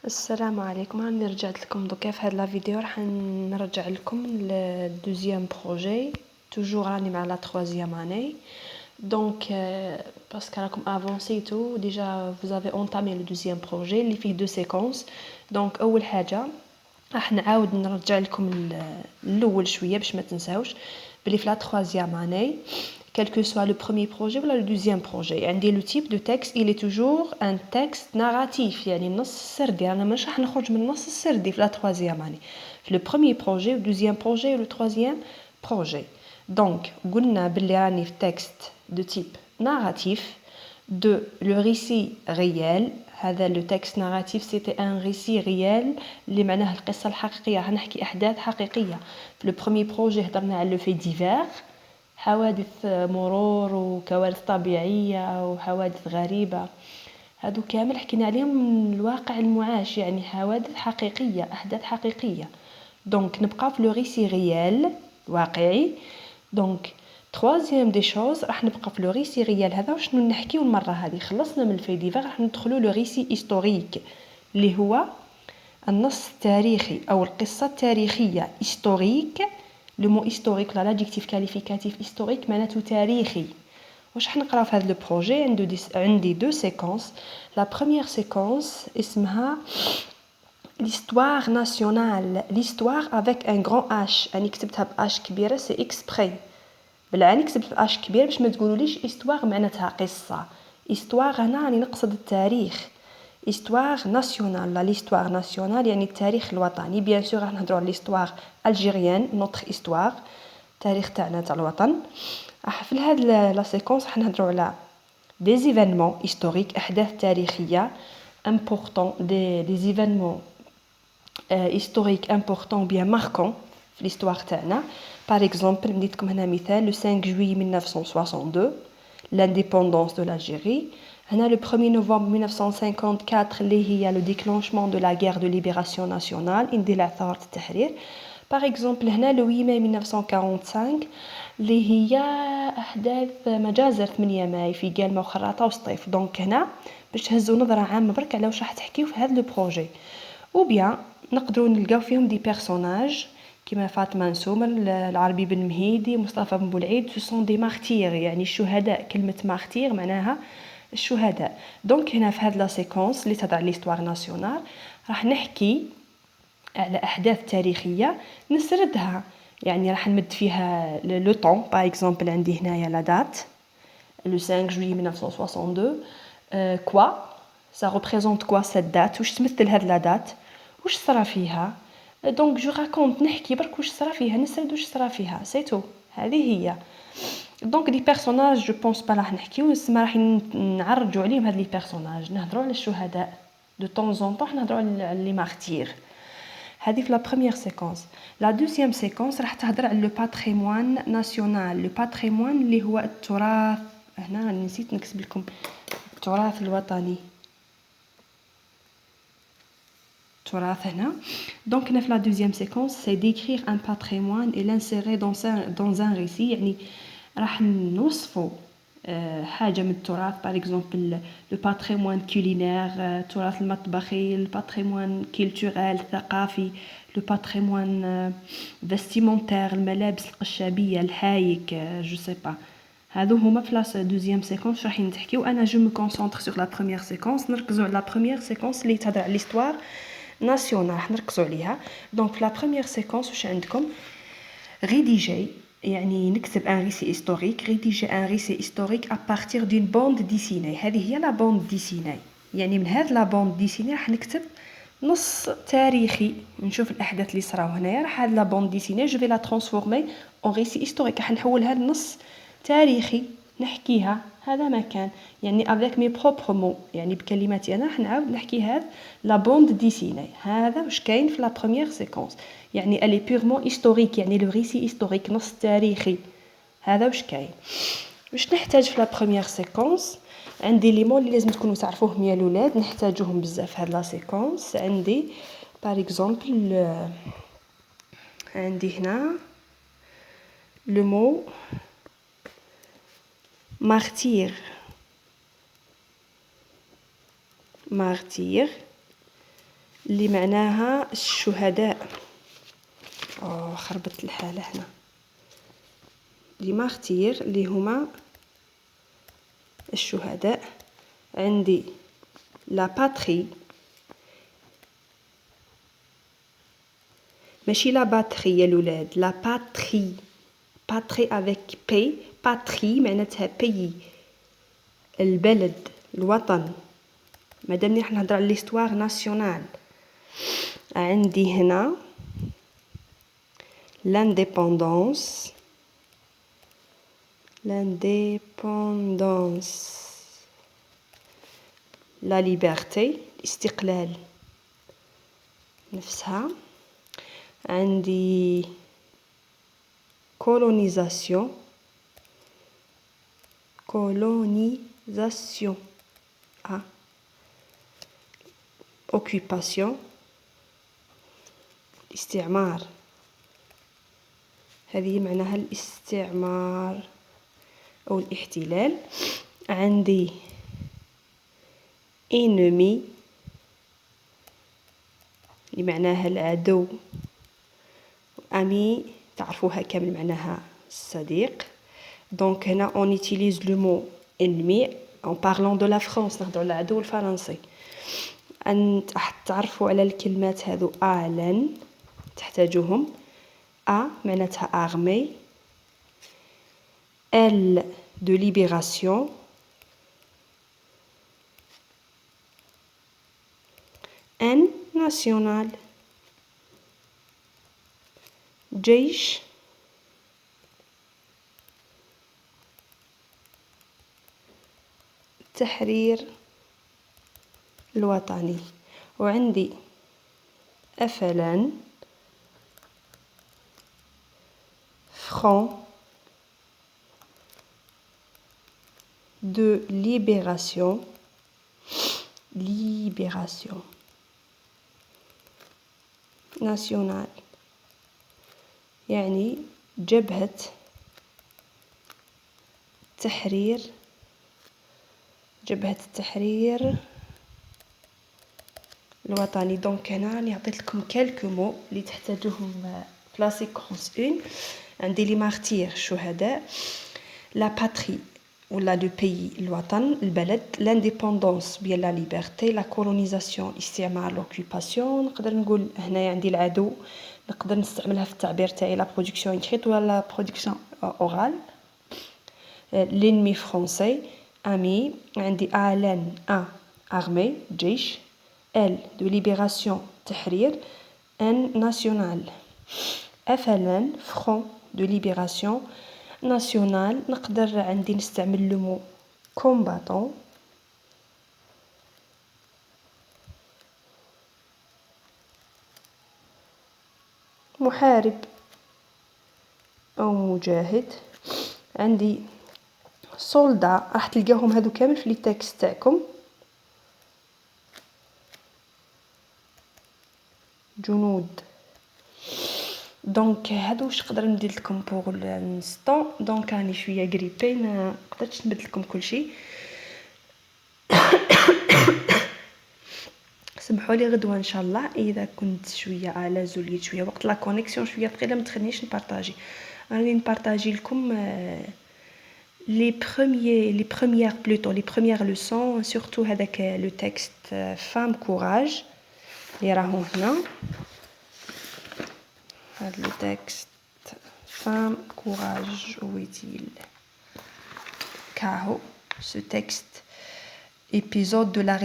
السلام عليكم. راني رجعت لكم دوكا في هاد لا فيديو راح نرجع لكم الدوزيام بروجي. توجور راني مع لا troisième année. Donc parce que راكم افونسيتو ديجا vous avez entamé le deuxième projet اللي فيه دو سيكونس. دونك اول حاجه راح نعاود نرجع لكم الاول شويه باش ما تنساوش بلي في لا troisième année quel que soit le premier projet ou le deuxième projet. عندي le type de texte il est toujours un texte narratif يعني النص السردي. انا مش راح نخرج من النص السردي في لا troisième année في le premier projet le deuxième projet ou le troisième projet. Donc قلنا بلي راني في texte de type narratif de le récit réel. هذا le texte narratif c'était un récit réel اللي معناه القصة الحقيقية. هنحكي أحداث حقيقية. في le premier projet هضرنا على le fait divers حوادث مرور وكوارث طبيعية وحوادث غريبة. هادو كامل حكينا عليهم من الواقع المعاش يعني حوادث حقيقية أحداث حقيقية. دونك نبقى في لو ريسي ريال واقعي. دونك troisième des choses راح نبقى في لو ريسي ريال هذا. وشنو نحكيو المرة هذه خلصنا من الفي ديفير راح ندخلو لو ريسي هيستوريك اللي هو النص التاريخي أو القصة التاريخية. هيستوريك لو مو هيستوريك ولا لادجيكتيف كاليفيكاتيف هيستوريك معناته تاريخي. واش راح نقرا في هذا لو بروجي عندي دو سيكونس. لا بروميير سيكونس اسمها l'histoire nationale l'histoire avec un grand H. أنا كتبتها بأش كبيرة سي إكسبري بالعاني كتبت بأش كبيرة باش ما تقولوليش histoire معناتها قصة. histoire هنا راني نقصد التاريخ. histoire nationale لا l'histoire nationale يعني التاريخ الوطني. بيان سور راح نهضروا على l'histoire algérienne notre histoire التاريخ تاعنا تاع الوطن. في هاد لا سيكونس راح نهضروا على des événements historiques أحداث تاريخية important des événements historiques importants bien marquants في l'histoire تاعنا. par exemple نديتكم هنا مثال le 5 juillet 1962 l'indépendance de l'Algérie. هنا le 1er novembre 1954 اللي هي le déclenchement de la guerre de libération nationale اندلاع ثورة التحرير. par exemple هنا le 8 mai 1945 اللي هي أحداث مجازر 8 ماي في قلمة وخراطة وسطيف. دونك هنا باش تهزوا نظرة عامة برك على واش راح تحكيو في هذا لو بروجي. وبيان نقدروا نلقاو فيهم دي بيرسوناج كيما فاطمة نسومر العربي بن مهيدي مصطفى بن بولعيد سو سون دي مارتير يعني الشهداء. كلمة مارتير معناها الشهداء. دونك هنا في هاد لا سيكونس اللي تدعى ليستوار ناسيونال راح نحكي على أحداث تاريخية نسردها يعني راح نمد فيها لو طون. باغ اكزومبل عندي هنايا لا دات لو 5 جويي 1962 كوا ça représente quoi cette date واش تمثل هاد لا دات واش صرا فيها. دونك جو راكونت نحكي برك واش صرا فيها نسرد واش صرا فيها سي تو. هذه هي دونك دي بيرسوناج جو بونس با راح نحكيو نسمع راح نعرجوا عليهم هاد لي بيرسوناج نهضروا على الشهداء دو طون زون طون نهضروا على لي مارتير. هذه في لا بروميير سيكونس. لا دوزيام سيكونس راح تهضر على لو باتريمون ناسيونال. لو باتريمون اللي هو التراث. هنا نسيت نكتب لكم التراث الوطني التراث هنا. دونك هنا في لا دوزيام سيكونس سي ديكرير ان باتريمون اي لانسيري دون ان ريسي يعني راح نوصفوا حاجه من التراث. باغ اكزومبل لو باتريمون كولينير التراث المطبخي الباتريمون كولتورال الثقافي لو باتريمون فيستيمونتير الملابس القشابيه الحايك جو سي با. هادو هما في لا دوزيام سيكونس راح نتحكيو. انا جو مو كونسونطر سور لا بروميير سيكونس نركزوا على لا بروميير سيكونس اللي تهضر على ليستوار ناسيونال راح نركزوا عليها. دونك في لا بروميير سيكونس واش عندكم ريديجي يعني نكتب ان ريسي هيستوريك. ريديجي ان ريسي هيستوريك ا بارتير دون بوند ديسيني. هذه هي لا بوند ديسيني يعني من هذا لا بوند ديسيني راح نكتب نص تاريخي. نشوف الاحداث اللي صراو هنايا راح هاد لا بوند ديسيني جو في لا ترانسفورمي اون ريسي هيستوريك راح نحولها لنص تاريخي نحكيها. هذا ما كان يعني افيك مي بروبر مو يعني بكلماتي انا راح نعاود نحكي هاد لا بوند ديسيني. هذا واش كاين في لا بروميير سيكونس يعني الي بيرمون هيستوريك يعني لو ريسي هيستوريك نص تاريخي. هذا واش كاين. واش نحتاج في لا بروميير سيكونس عندي لي مون اللي لازم تكونوا تعرفوهم يا الاولاد نحتاجوهم بزاف هاد لا سيكونس. عندي باغ اكزومبل عندي هنا لو مو martyr اللي معناها الشهداء. خربت الحالة هنا. لي مارتير اللي هما الشهداء. عندي لا باتري، ماشي لا باتري يا الولاد، لا باتري، باتري افيك بي، باتري معناتها بيي، البلد، الوطن. مادامني راح نهضر على ليستوار ناسيونال. عندي هنا لانديبوندونس، لانديبوندونس، لا ليبرتي، الاستقلال نفسها. عندي كولونيزاسيون، كولونيزاسيون، اوكيباسيون، الاستعمار، هذه معناها الاستعمار أو الاحتلال. عندي ennemi اللي معناها العدو، أمي تعرفوها كامل معناها الصديق. دونك هنا on utilise le mot ennemi en parlant de la France، نهضروا على العدو الفرنسي. أن تعرفوا على الكلمات هذو أعلن تحتاجوهم. معناتها armée، L de libération، N national، جيش، التحرير الوطني. وعندي FLN، Front de libération، libération nationale، يعني جبهة التحرير، جبهة التحرير الوطني. دونك هنا راني عطيت لكم كالكو مو اللي تحتاجوهم في لا سيكونس 1. عندي لي مارتير الشهداء، لا باتري ولا لو بيي الوطن البلد، لانديبوندونس بيان لا ليبرتي، لا كولونيزاسيون الاستعمار لوكوباسيون. نقدر نقول هنايا عندي العدو، نقدر نستعملها في التعبير تاعي لا برودكسيون اكريت ولا لا برودكسيون اورال. لينمي فرونسي امي. عندي أعلن ارمي جيش، ال دو ليبراسيون تحرير، ان ناسيونال. FLN فرون دو ليبراسيون ناسيونال. نقدر عندي نستعمل لو مو كومباتون، محارب أو مجاهد. عندي سولدا، راح تلقاهم هادو كامل في لي تكست تاعكم. جنود. دونك هادو واش نقدر ندير لكم بوغ لانستون. دونك راني شويه غريبي ما قدرتش نبدل لكم كلشي. سمحوا لي غدوه ان شاء الله اذا كنت شويه الاز وليت شويه وقت لا كونيكسيون شويه ثقيله ما تخلينيش نبارطاجي. راني نبارطاجي لكم لي بروميير بلوتو لي بروميير لوسون سورتو هذاك لو تكست فام كوراج اللي راهو هنا. هذا لو تكست فام كوراج ويتيل كاهو. Ce texte épisode de la